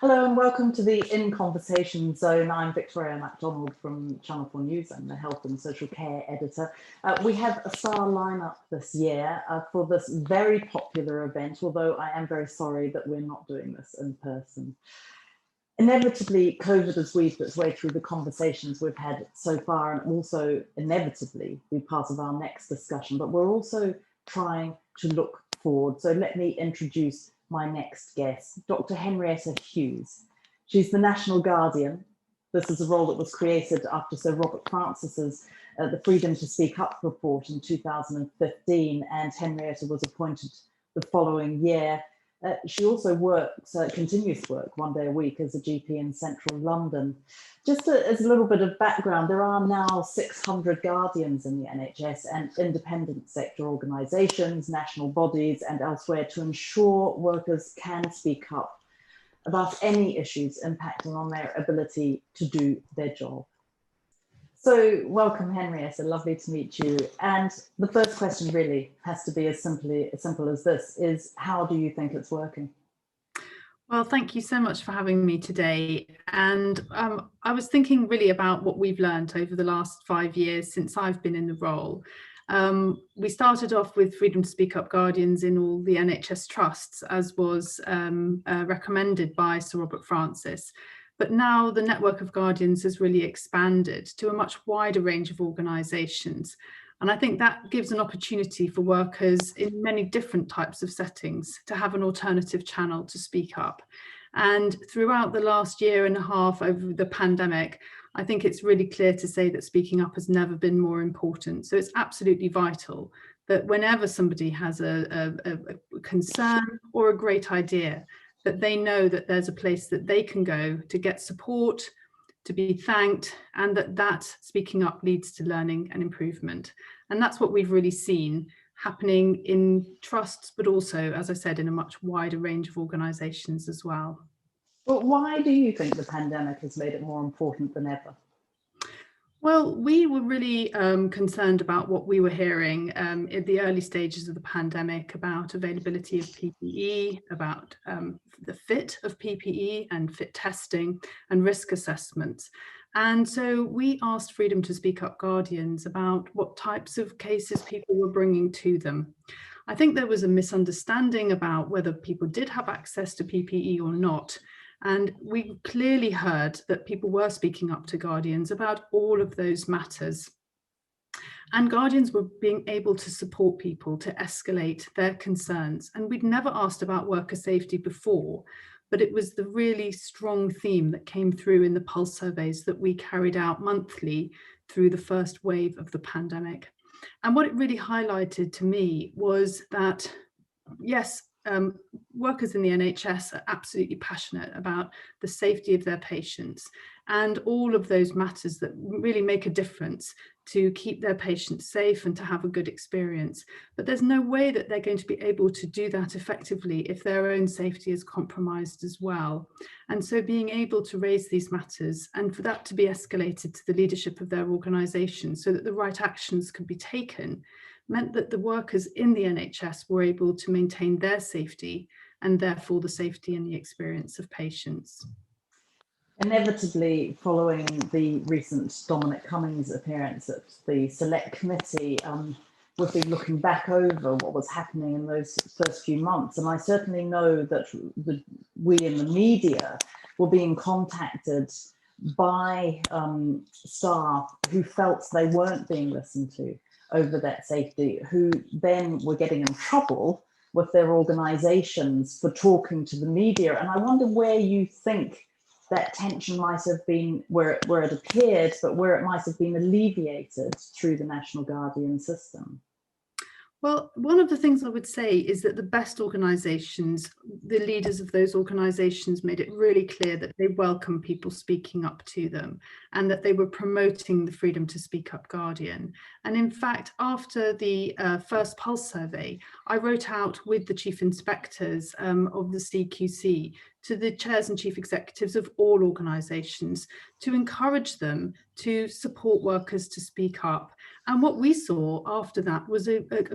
Hello and welcome to the In Conversation Zone. I'm Victoria MacDonald from Channel 4 News. I'm the Health and Social Care Editor. We have a star lineup this year for this very popular event, although I am very sorry that we're not doing this in person. Inevitably, COVID has weaved its way through the conversations we've had so far and also inevitably be part of our next discussion, but we're also trying to look forward. So let me introduce my next guest, Dr. Henrietta Hughes. She's the National Guardian. This is a role that was created after Sir Robert Francis's the Freedom to Speak Up report in 2015, and Henrietta was appointed the following year. She also works, continues to work 1 day a week as a GP in central London. Just as a little bit of background, there are now 600 guardians in the NHS and independent sector organisations, national bodies and elsewhere to ensure workers can speak up about any issues impacting on their ability to do their job. So welcome, Henrietta, lovely to meet you. And the first question really has to be as simple as this, is how do you think it's working? Well, thank you so much for having me today. And I was thinking really about what we've learned over the last 5 years since I've been in the role. We started off with Freedom to Speak Up Guardians in all the NHS trusts, as was recommended by Sir Robert Francis. But now the network of Guardians has really expanded to a much wider range of organisations. And I think that gives an opportunity for workers in many different types of settings to have an alternative channel to speak up. And throughout the last year and a half over the pandemic, I think it's really clear to say that speaking up has never been more important. So it's absolutely vital that whenever somebody has a concern or a great idea, that they know that there's a place that they can go to get support, to be thanked, and that speaking up leads to learning and improvement. And that's what we've really seen happening in trusts, but also, as I said, in a much wider range of organisations as well. Well, why do you think the pandemic has made it more important than ever? Well, we were really concerned about what we were hearing in the early stages of the pandemic about availability of PPE, about the fit of PPE and fit testing and risk assessments. And so we asked Freedom to Speak Up Guardians about what types of cases people were bringing to them. I think there was a misunderstanding about whether people did have access to PPE or not. And we clearly heard that people were speaking up to Guardians about all of those matters. And Guardians were being able to support people to escalate their concerns. And we'd never asked about worker safety before, but it was the really strong theme that came through in the pulse surveys that we carried out monthly through the first wave of the pandemic. And what it really highlighted to me was that, yes, workers in the NHS are absolutely passionate about the safety of their patients and all of those matters that really make a difference to keep their patients safe and to have a good experience. But there's no way that they're going to be able to do that effectively if their own safety is compromised as well. And so being able to raise these matters and for that to be escalated to the leadership of their organisation so that the right actions could be taken meant that the workers in the NHS were able to maintain their safety and therefore the safety and the experience of patients. Inevitably, following the recent Dominic Cummings appearance at the Select Committee, we've been looking back over what was happening in those first few months. And I certainly know that we in the media were being contacted by staff who felt they weren't being listened to over that safety, who then were getting in trouble with their organisations for talking to the media. And I wonder where you think that tension might have been, where it appeared, but where it might have been alleviated through the National Guardian system. Well, one of the things I would say is that the best organisations, the leaders of those organisations made it really clear that they welcome people speaking up to them and that they were promoting the Freedom to Speak Up Guardian. And in fact, after the first pulse survey, I wrote out with the chief inspectors of the CQC to the chairs and chief executives of all organisations to encourage them to support workers to speak up And what we saw after that was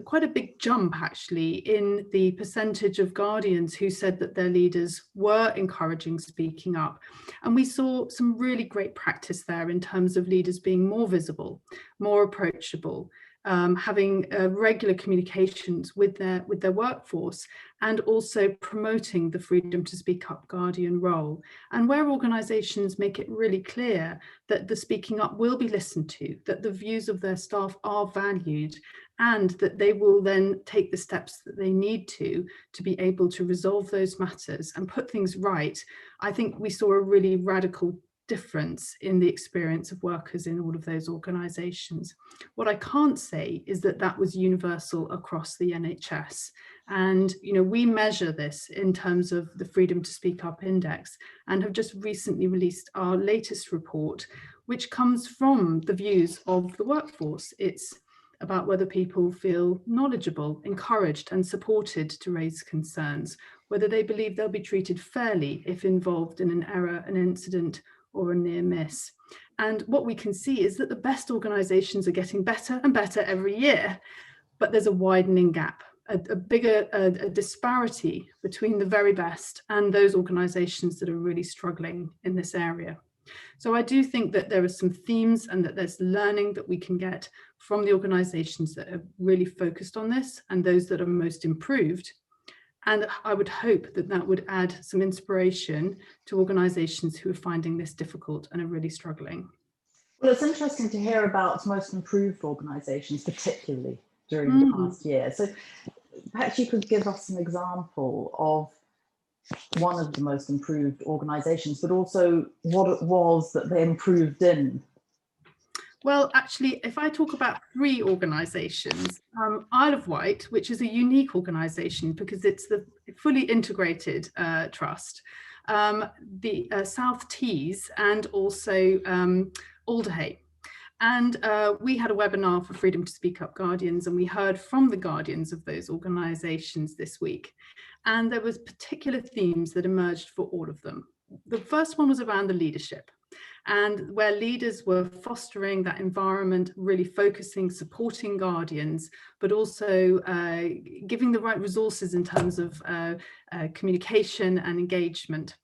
quite a big jump, actually, in the percentage of guardians who said that their leaders were encouraging speaking up. And we saw some really great practice there in terms of leaders being more visible, more approachable, having regular communications with their workforce, and also promoting the freedom to speak up guardian role. And where organisations make it really clear that the speaking up will be listened to, that the views of their staff are valued, and that they will then take the steps that they need to be able to resolve those matters and put things right, I think we saw a really radical difference in the experience of workers in all of those organisations. What I can't say is that that was universal across the NHS. And, you know, we measure this in terms of the Freedom to Speak Up Index, and have just recently released our latest report, which comes from the views of the workforce. It's about whether people feel knowledgeable, encouraged and supported to raise concerns, whether they believe they'll be treated fairly if involved in an error, an incident or a near miss. And what we can see is that the best organisations are getting better and better every year, but there's a widening gap, a bigger disparity between the very best and those organisations that are really struggling in this area. So I do think that there are some themes and that there's learning that we can get from the organisations that have really focused on this and those that are most improved. And I would hope that that would add some inspiration to organisations who are finding this difficult and are really struggling. Well, it's interesting to hear about most improved organisations, particularly during the past year. So perhaps you could give us an example of one of the most improved organisations, but also what it was that they improved in. Well, actually, if I talk about 3 organisations, Isle of Wight, which is a unique organisation because it's the fully integrated trust, the South Tees, and also Alderhay. And we had a webinar for Freedom to Speak Up Guardians, and we heard from the guardians of those organisations this week. And there was particular themes that emerged for all of them. The first one was around the leadership, and where leaders were fostering that environment, really focusing, supporting guardians, but also giving the right resources in terms of communication and engagement.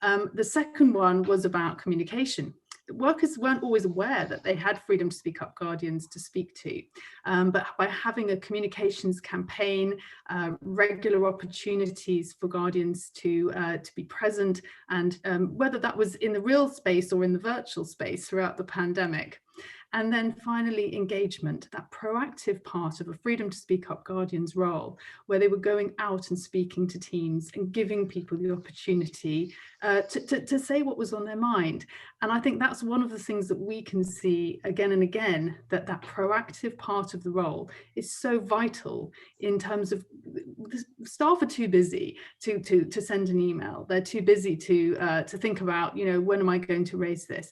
The second one was about communication. Workers weren't always aware that they had Freedom to Speak Up guardians to speak to, but by having a communications campaign, regular opportunities for guardians to be present, and whether that was in the real space or in the virtual space throughout the pandemic. And then finally, engagement, that proactive part of a Freedom to Speak Up guardians role, where they were going out and speaking to teams and giving people the opportunity to say what was on their mind. And I think that's one of the things that we can see again and again, that that proactive part of the role is so vital in terms of the staff are too busy to send an email. They're too busy to think about, you know, when am I going to raise this?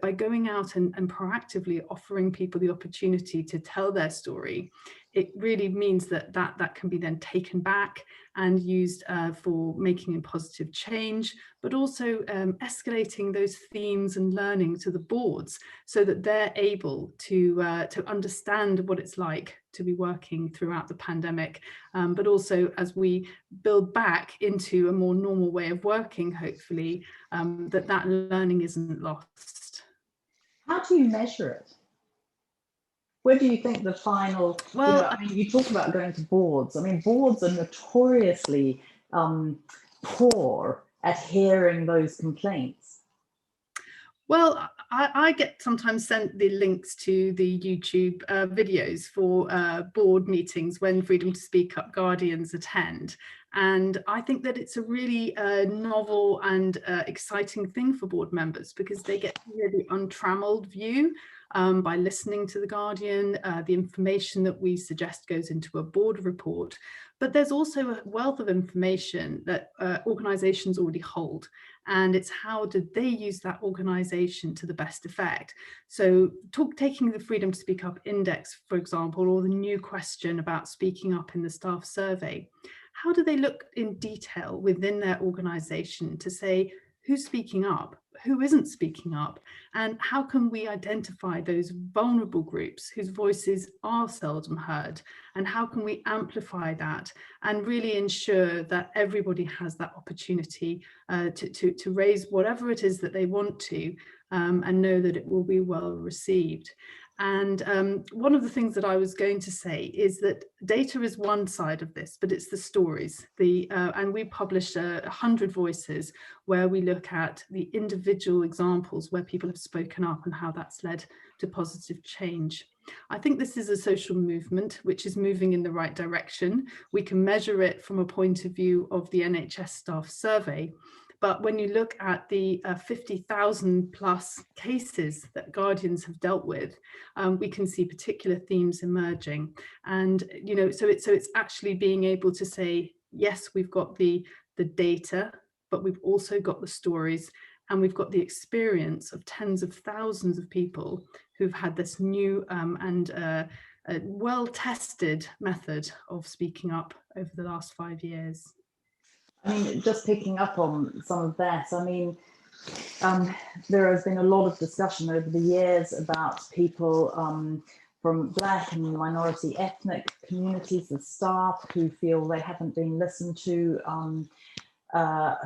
By going out and proactively offering people the opportunity to tell their story, it really means that can be then taken back and used for making a positive change, but also escalating those themes and learning to the boards so that they're able to understand what it's like to be working throughout the pandemic, but also as we build back into a more normal way of working, hopefully, that learning isn't lost. How do you measure it? Where do you think the final, well, you know, I mean, you talk about going to boards. I mean, boards are notoriously poor at hearing those complaints. Well, I get sometimes sent the links to the YouTube videos for board meetings when Freedom to Speak Up guardians attend. And I think that it's a really novel and exciting thing for board members, because they get a really untrammeled view by listening to the guardian. The information that we suggest goes into a board report. But there's also a wealth of information that organisations already hold. And it's how did they use that organisation to the best effect. So taking the Freedom to Speak Up Index, for example, or the new question about speaking up in the staff survey, how do they look in detail within their organisation to say who's speaking up, who isn't speaking up, and how can we identify those vulnerable groups whose voices are seldom heard, and how can we amplify that and really ensure that everybody has that opportunity to raise whatever it is that they want to, and know that it will be well received. And one of the things that I was going to say is that data is one side of this, but it's the stories. And we published 100 voices where we look at the individual examples where people have spoken up and how that's led to positive change. I think this is a social movement which is moving in the right direction. We can measure it from a point of view of the NHS staff survey. But when you look at the 50,000 plus cases that Guardians have dealt with, we can see particular themes emerging. And, you know, so it's actually being able to say, yes, we've got the data, but we've also got the stories, and we've got the experience of tens of thousands of people who've had this new and well-tested method of speaking up over the last 5 years. I mean, just picking up on some of that, I mean, there has been a lot of discussion over the years about people from Black and minority ethnic communities, the staff who feel they haven't been listened to,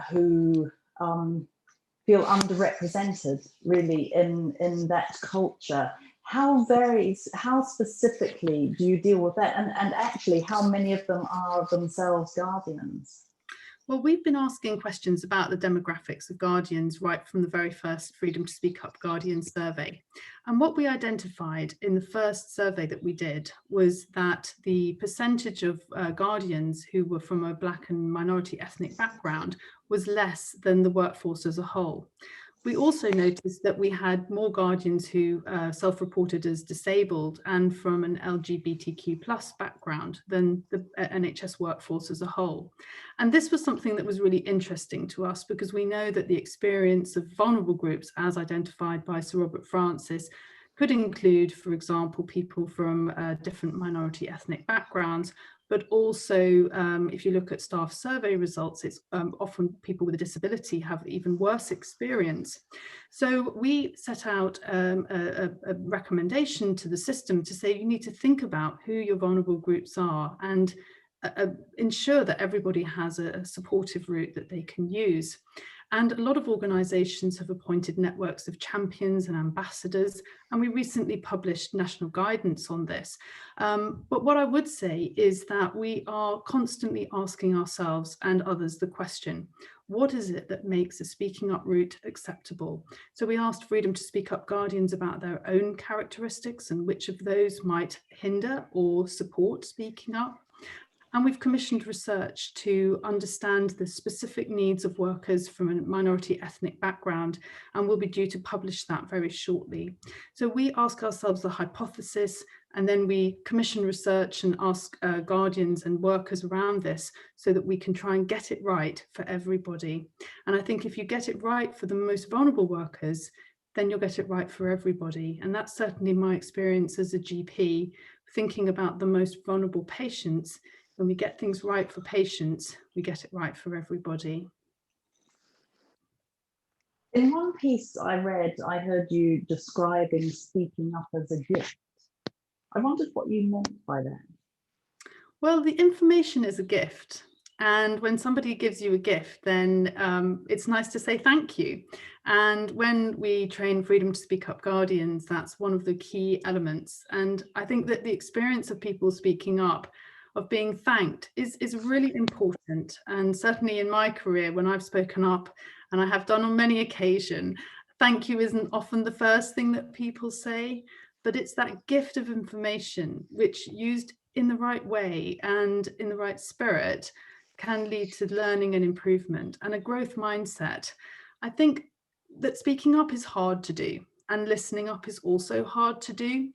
who feel underrepresented really in that culture. How specifically do you deal with that? And actually, how many of them are themselves guardians? Well, we've been asking questions about the demographics of Guardians right from the very first Freedom to Speak Up Guardian survey. And what we identified in the first survey that we did was that the percentage of Guardians who were from a Black and minority ethnic background was less than the workforce as a whole. We also noticed that we had more Guardians who self-reported as disabled and from an LGBTQ plus background than the NHS workforce as a whole. And this was something that was really interesting to us, because we know that the experience of vulnerable groups, as identified by Sir Robert Francis, could include, for example, people from different minority ethnic backgrounds, but also if you look at staff survey results, it's often people with a disability have even worse experience. So we set out a recommendation to the system to say you need to think about who your vulnerable groups are and ensure that everybody has a supportive route that they can use. And a lot of organisations have appointed networks of champions and ambassadors, and we recently published national guidance on this. But what I would say is that we are constantly asking ourselves and others the question, what is it that makes a speaking up route acceptable? So we asked Freedom to Speak Up Guardians about their own characteristics and which of those might hinder or support speaking up. And we've commissioned research to understand the specific needs of workers from a minority ethnic background, and we'll be due to publish that very shortly. So we ask ourselves the hypothesis, and then we commission research and ask guardians and workers around this so that we can try and get it right for everybody. And I think if you get it right for the most vulnerable workers, then you'll get it right for everybody. And that's certainly my experience as a GP, thinking about the most vulnerable patients. When we get things right for patients, we get it right for everybody. In one piece I read, I heard you describing speaking up as a gift. I wondered what you meant by that. Well, the information is a gift. And when somebody gives you a gift, then it's nice to say thank you. And when we train Freedom to Speak Up Guardians, that's one of the key elements. And I think that the experience of people speaking up, of being thanked, is really important. And certainly in my career, when I've spoken up, and I have done on many occasions, thank you isn't often the first thing that people say, but it's that gift of information which, used in the right way and in the right spirit, can lead to learning and improvement and a growth mindset. I think that speaking up is hard to do, and listening up is also hard to do.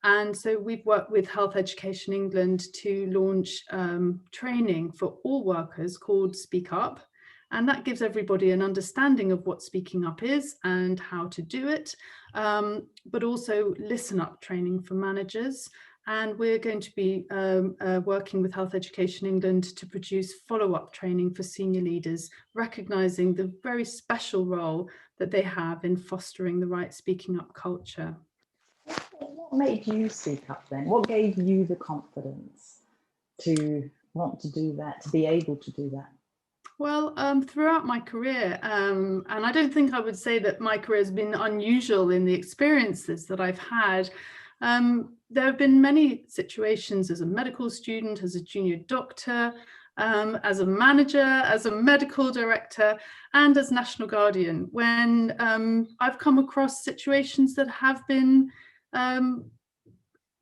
And so we've worked with Health Education England to launch training for all workers called Speak Up. And that gives everybody an understanding of what speaking up is and how to do it, but also listen up training for managers. And we're going to be working with Health Education England to produce follow-up training for senior leaders, recognising the very special role that they have in fostering the right speaking up culture. What made you speak up then? What gave you the confidence to want to do that, to be able to do that? Well, throughout my career, and I don't think I would say that my career has been unusual in the experiences that I've had. There have been many situations as a medical student, as a junior doctor, as a manager, as a medical director, and as National Guardian, when I've come across situations that have been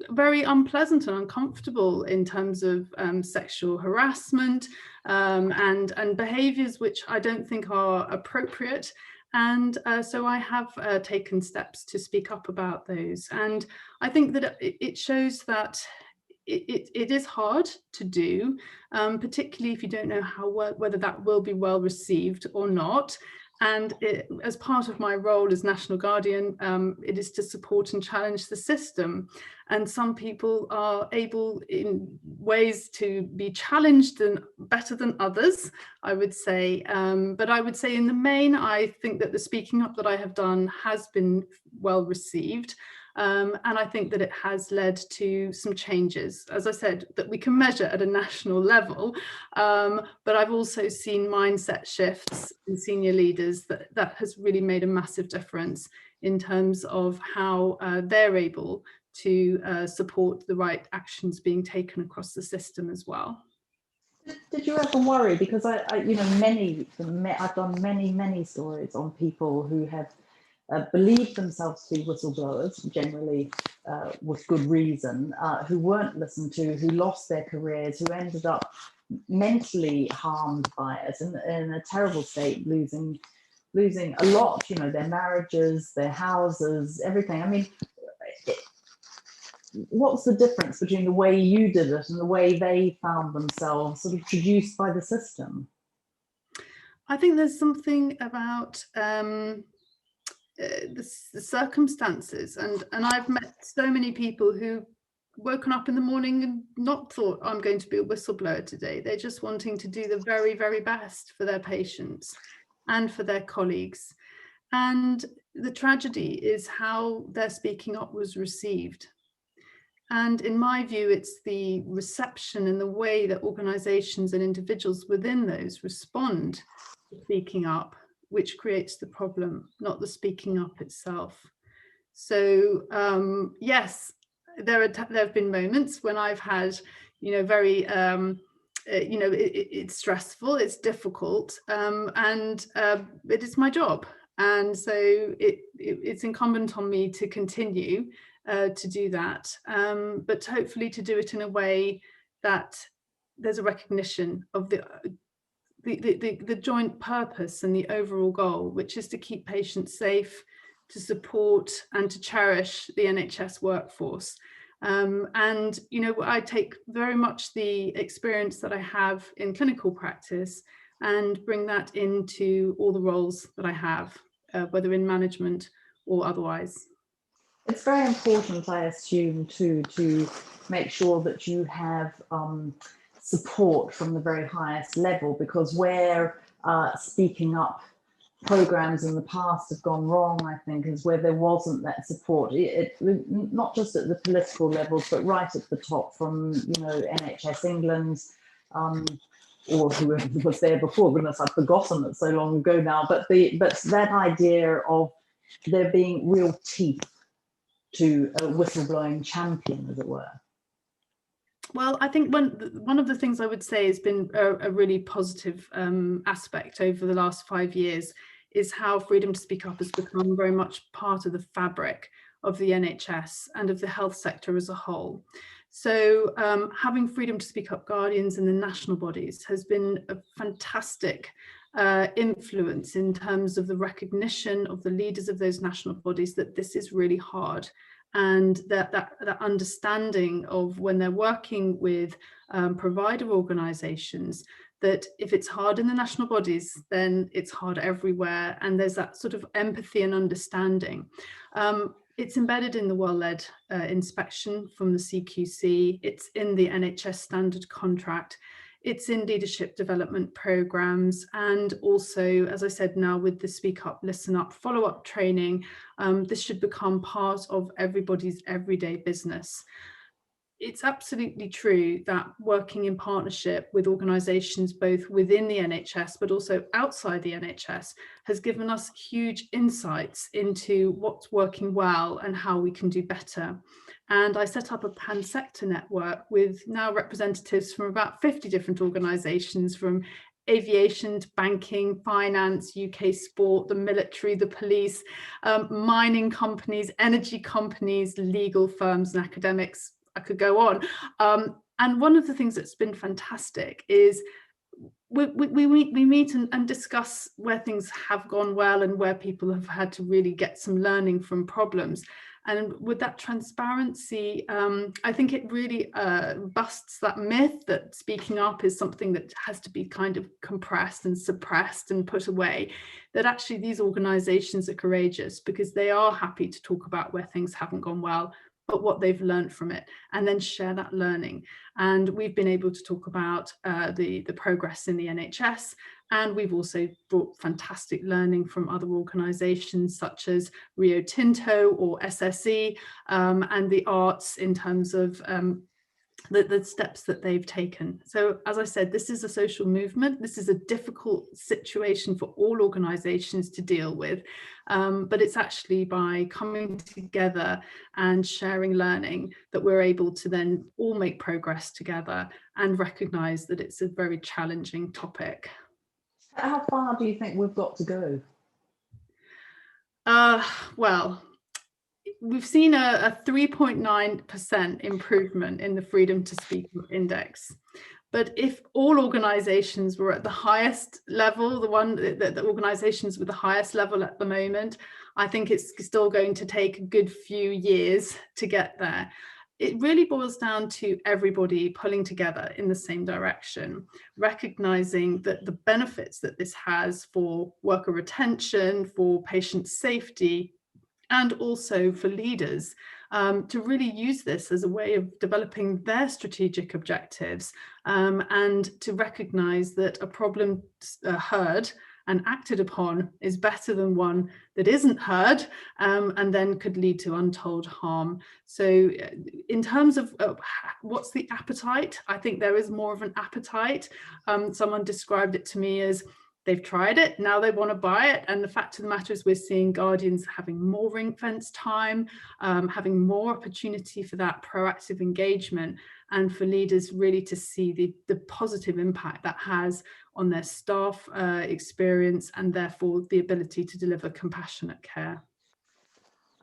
very unpleasant and uncomfortable in terms of sexual harassment and behaviours which I don't think are appropriate. And so I have taken steps to speak up about those. And I think that it shows that it is hard to do, particularly if you don't know whether that will be well received or not. And as part of my role as National Guardian, it is to support and challenge the system. And some people are able in ways to be challenged and better than others, I would say. But I would say in the main, I think that the speaking up that I have done has been well received. And I think that it has led to some changes, as I said, that we can measure at a national level. But I've also seen mindset shifts in senior leaders that has really made a massive difference in terms of how they're able to support the right actions being taken across the system as well. Did you ever worry? Because I've done many stories on people who have believed themselves to be whistleblowers, generally with good reason, who weren't listened to, who lost their careers, who ended up mentally harmed by it, in a terrible state, losing a lot, their marriages, their houses, everything. I mean, what's the difference between the way you did it and the way they found themselves sort of traduced by the system? I think there's something about the circumstances, and I've met so many people who woken up in the morning and not thought, I'm going to be a whistleblower today. They're just wanting to do the very, very best for their patients and for their colleagues. And the tragedy is how their speaking up was received. And in my view, it's the reception and the way that organisations and individuals within those respond to speaking up which creates the problem, not the speaking up itself. So yes, there have been moments when I've had, very, it's stressful, it's difficult, and it is my job. And so it's incumbent on me to continue to do that, but hopefully to do it in a way that there's a recognition of the joint purpose and the overall goal, which is to keep patients safe, to support and to cherish the NHS workforce. And, I take very much the experience that I have in clinical practice and bring that into all the roles that I have, whether in management or otherwise. It's very important, I assume, too, to make sure that you have support from the very highest level, because where speaking up programs in the past have gone wrong, I think, is where there wasn't that support. Not just at the political levels, but right at the top, from NHS England, or whoever was there before. Goodness, I've forgotten it so long ago now. But that idea of there being real teeth to a whistleblowing champion, as it were. Well, I think one of the things I would say has been a really positive aspect over the last 5 years is how freedom to speak up has become very much part of the fabric of the NHS and of the health sector as a whole. So having freedom to speak up guardians in the national bodies has been a fantastic influence in terms of the recognition of the leaders of those national bodies that this is really hard, and that understanding of when they're working with provider organisations, that if it's hard in the national bodies, then it's hard everywhere, and there's that sort of empathy and understanding. It's embedded in the well-led inspection from the CQC, it's in the NHS standard contract. it's in leadership development programs, and also, as I said, now with the Speak Up, Listen Up, follow-up training, this should become part of everybody's everyday business. It's absolutely true that working in partnership with organisations both within the NHS but also outside the NHS has given us huge insights into what's working well and how we can do better. And I set up a pan-sector network with now representatives from about 50 different organisations, from aviation to banking, finance, UK sport, the military, the police, mining companies, energy companies, legal firms and academics. I could go on. And one of the things that's been fantastic is we meet and discuss where things have gone well and where people have had to really get some learning from problems. And with that transparency, I think it really busts that myth that speaking up is something that has to be kind of compressed and suppressed and put away, that actually these organisations are courageous because they are happy to talk about where things haven't gone well, but what they've learned from it, and then share that learning. And we've been able to talk about the progress in the NHS, and we've also brought fantastic learning from other organisations such as Rio Tinto or SSE, and the arts in terms of the steps that they've taken. So as I said, this is a social movement. This is a difficult situation for all organisations to deal with, but it's actually by coming together and sharing learning that we're able to then all make progress together and recognise that it's a very challenging topic. How far do you think we've got to go? Well, we've seen a 3.9% improvement in the Freedom to Speak Index. But if all organisations were at the highest level, the organisations with the highest level at the moment, I think it's still going to take a good few years to get there. It really boils down to everybody pulling together in the same direction, recognising that the benefits that this has for worker retention, for patient safety, and also for leaders to really use this as a way of developing their strategic objectives, and to recognise that a problem heard and acted upon is better than one that isn't heard, and then could lead to untold harm. So in terms of what's the appetite, I think there is more of an appetite. Someone described it to me as they've tried it, now they want to buy it. And the fact of the matter is we're seeing guardians having more ring-fence time, having more opportunity for that proactive engagement, and for leaders really to see the positive impact that has on their staff experience, and therefore the ability to deliver compassionate care.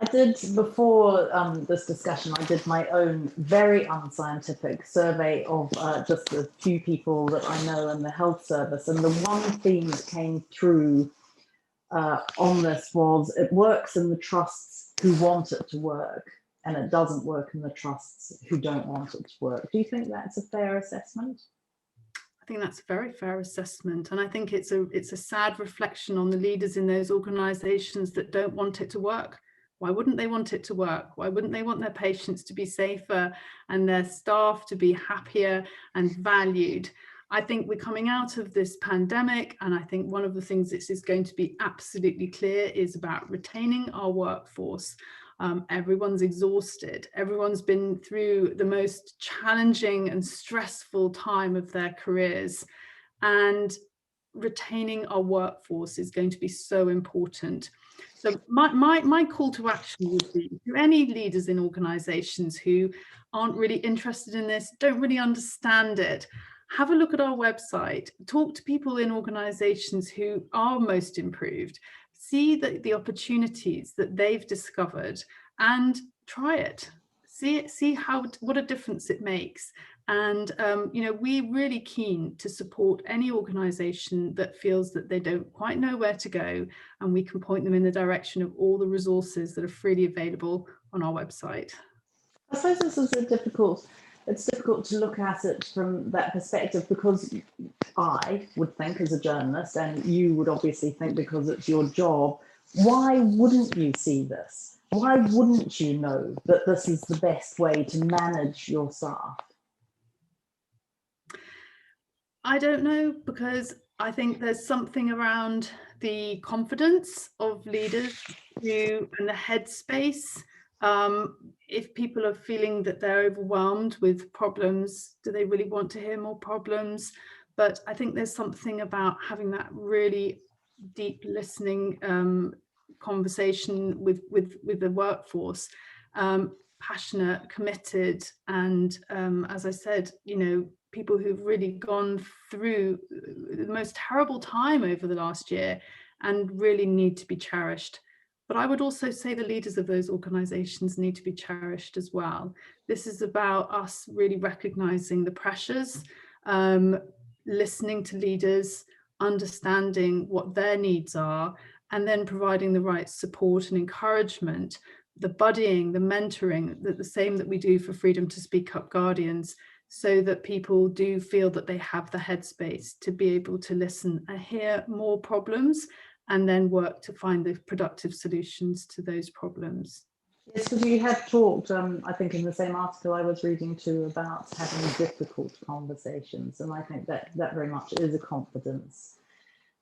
I did, before this discussion, I did my own very unscientific survey of just a few people that I know in the health service. And the one theme that came through on this was it works in the trusts who want it to work, and it doesn't work in the trusts who don't want it to work. Do you think that's a fair assessment? I think that's a very fair assessment. And I think it's a sad reflection on the leaders in those organisations that don't want it to work. Why wouldn't they want it to work? Why wouldn't they want their patients to be safer and their staff to be happier and valued? I think we're coming out of this pandemic, and I think one of the things that is going to be absolutely clear is about retaining our workforce. Everyone's exhausted. Everyone's been through the most challenging and stressful time of their careers, and retaining our workforce is going to be so important. So my call to action would be to any leaders in organisations who aren't really interested in this, don't really understand it, have a look at our website, talk to people in organisations who are most improved, see the opportunities that they've discovered, and try it. See what a difference it makes. And we're really keen to support any organisation that feels that they don't quite know where to go, and we can point them in the direction of all the resources that are freely available on our website. I suppose this is it's difficult to look at it from that perspective, because I would think as a journalist, and you would obviously think because it's your job, why wouldn't you see this? Why wouldn't you know that this is the best way to manage your staff? I don't know, because I think there's something around the confidence of leaders and the headspace. If people are feeling that they're overwhelmed with problems, do they really want to hear more problems? But I think there's something about having that really deep listening conversation with the workforce, passionate, committed, and as I said, people who've really gone through the most terrible time over the last year and really need to be cherished. But I would also say the leaders of those organisations need to be cherished as well. This is about us really recognising the pressures, listening to leaders, understanding what their needs are, and then providing the right support and encouragement, the buddying, the mentoring, the same that we do for Freedom to Speak Up Guardians, so that people do feel that they have the headspace to be able to listen and hear more problems and then work to find the productive solutions to those problems. Yes, because you have talked, I think in the same article I was reading too, about having difficult conversations, and I think that very much is a confidence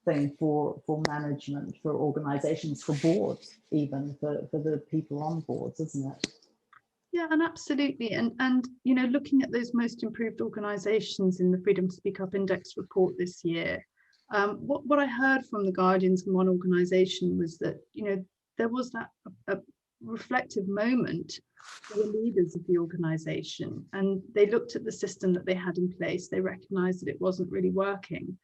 thing for management, for organisations, for boards, even for the people on boards, isn't it? Yeah, and absolutely. And looking at those most improved organisations in the Freedom to Speak Up Index report this year, what I heard from the Guardians in one organisation was that, there was that a reflective moment for the leaders of the organisation, and they looked at the system that they had in place, they recognised that it wasn't really working,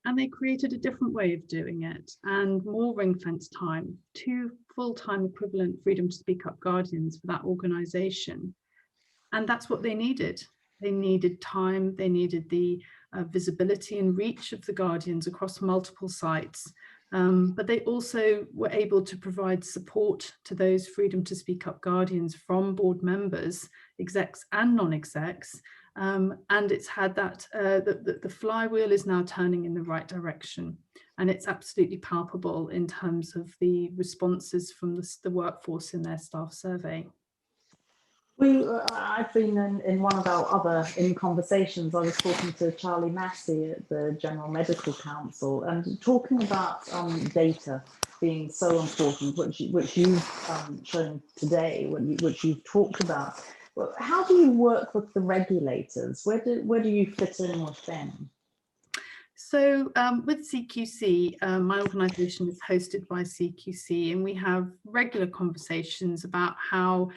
and they created a different way of doing it, and more ring-fence time, 2 full-time equivalent Freedom to Speak Up Guardians for that organisation. And that's what they needed. They needed time, they needed the visibility and reach of the Guardians across multiple sites. But they also were able to provide support to those Freedom to Speak Up Guardians from board members, execs and non-execs. And it's had that, the flywheel is now turning in the right direction. And it's absolutely palpable in terms of the responses from the workforce in their staff survey. I've been in one of our other conversations. I was talking to Charlie Massey at the General Medical Council, and talking about data being so important, which you've shown today, which you've talked about. Well, how do you work with the regulators? Where do you fit in with them? So with CQC, my organisation is hosted by CQC, and we have regular conversations about how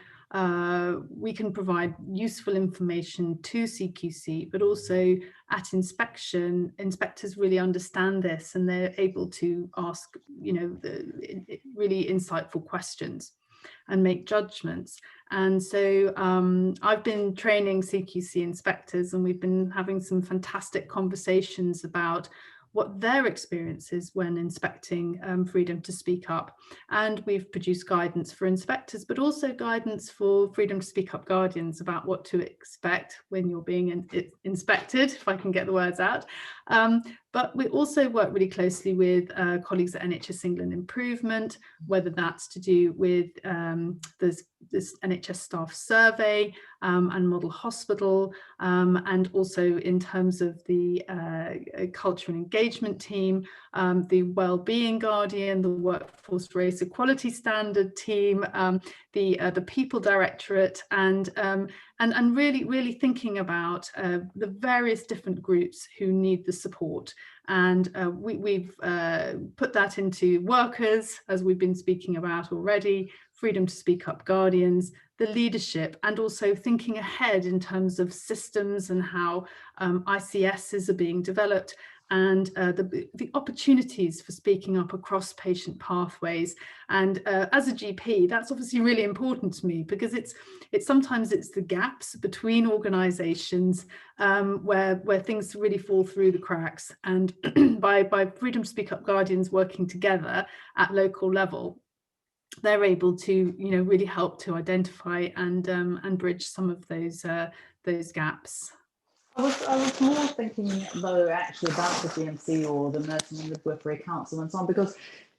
we can provide useful information to CQC, but also at inspection, inspectors really understand this and they're able to ask, really insightful questions and make judgments. And so I've been training CQC inspectors, and we've been having some fantastic conversations about what their experience is when inspecting Freedom to Speak Up. And we've produced guidance for inspectors, but also guidance for Freedom to Speak Up Guardians about what to expect when you're being inspected, if I can get the words out. But we also work really closely with colleagues at NHS England Improvement, whether that's to do with this NHS staff survey and model hospital, and also in terms of the culture and engagement team, the wellbeing guardian, the workforce race equality standard team, the people directorate, and really thinking about the various different groups who need the support. And we've put that into workers, as we've been speaking about already, Freedom to Speak Up Guardians, the leadership, and also thinking ahead in terms of systems and how ICSs are being developed, and the opportunities for speaking up across patient pathways. And as a GP, that's obviously really important to me, because it's sometimes the gaps between organisations where things really fall through the cracks. And by Freedom to Speak Up Guardians working together at local level, they're able to really help to identify and bridge some of those gaps. I was more thinking, though, actually about the GMC or the Nursing and Midwifery Council and so on, because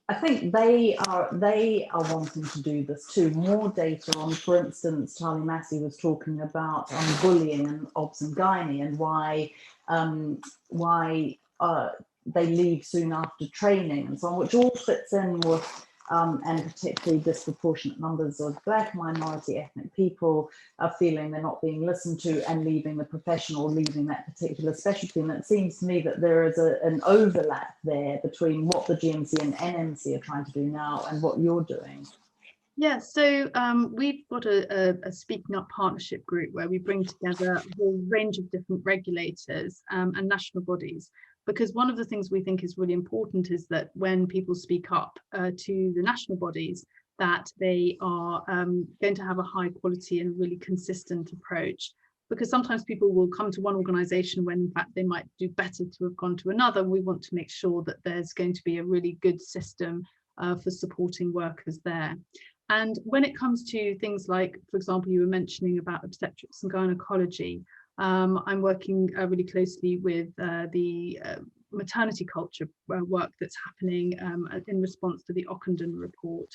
I think they are wanting to do this too. More data on, for instance, Charlie Massey was talking about bullying and obs and gynae, and why they leave soon after training and so on, which all fits in with and particularly disproportionate numbers of Black minority ethnic people are feeling they're not being listened to and leaving the profession or leaving that particular specialty. And it seems to me that there is an overlap there between what the GMC and NMC are trying to do now and what you're doing. Yeah, so we've got a Speaking Up partnership group where we bring together a whole range of different regulators and national bodies, because one of the things we think is really important is that when people speak up to the national bodies, that they are going to have a high quality and really consistent approach. Because sometimes people will come to one organisation when in fact they might do better to have gone to another. We want to make sure that there's going to be a really good system for supporting workers there. And when it comes to things like, for example, you were mentioning about obstetrics and gynecology, I'm working really closely with the maternity culture work that's happening in response to the Ockenden report.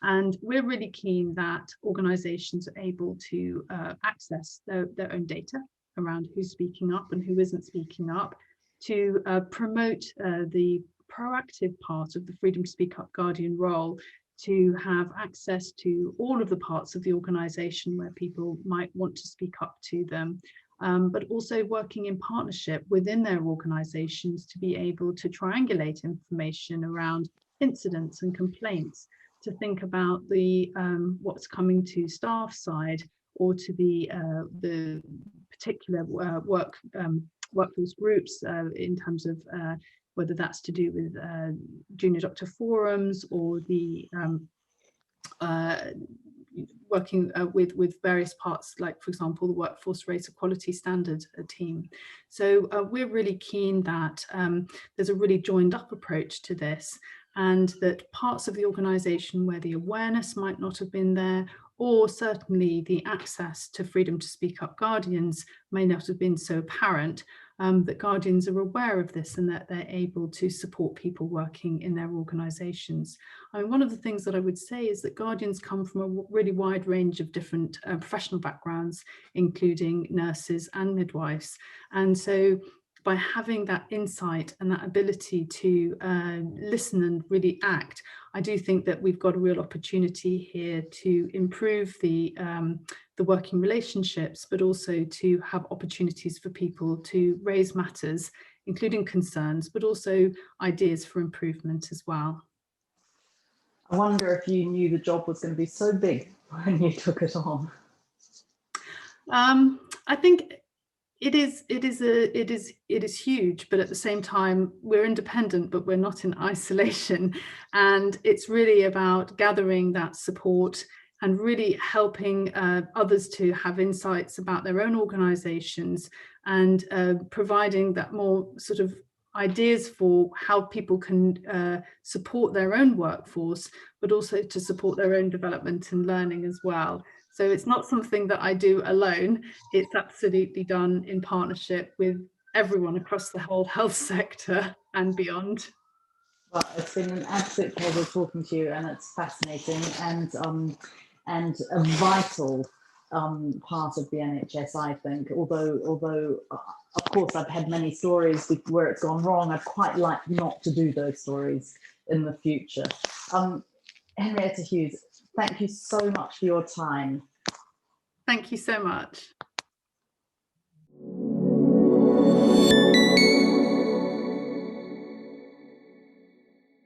And we're really keen that organisations are able to access their own data around who's speaking up and who isn't speaking up, to promote the proactive part of the Freedom to Speak Up Guardian role, to have access to all of the parts of the organisation where people might want to speak up to them, but also working in partnership within their organisations to be able to triangulate information around incidents and complaints, to think about the what's coming to staff side or to the particular workforce groups in terms of whether that's to do with junior doctor forums or the working with various parts, like, for example, the Workforce Race Equality Standard team. So we're really keen that there's a really joined up approach to this, and that parts of the organisation where the awareness might not have been there, or certainly the access to Freedom to Speak Up Guardians may not have been so apparent, that Guardians are aware of this and that they're able to support people working in their organisations. I mean, one of the things that I would say is that Guardians come from a really wide range of different professional backgrounds, including nurses and midwives. And so by having that insight and that ability to listen and really act, I do think that we've got a real opportunity here to improve the working relationships, but also to have opportunities for people to raise matters, including concerns, but also ideas for improvement as well. I wonder if you knew the job was going to be so big when you took it on. I think it is huge, but at the same time, we're independent, but we're not in isolation. And it's really about gathering that support and really helping others to have insights about their own organisations, and providing that more sort of ideas for how people can support their own workforce, but also to support their own development and learning as well. So it's not something that I do alone. It's absolutely done in partnership with everyone across the whole health sector and beyond. Well, it's been an absolute pleasure talking to you, and it's fascinating and a vital part of the NHS, I think. Although of course I've had many stories where it's gone wrong, I'd quite like not to do those stories in the future. Henrietta Hughes, thank you so much for your time. Thank you so much.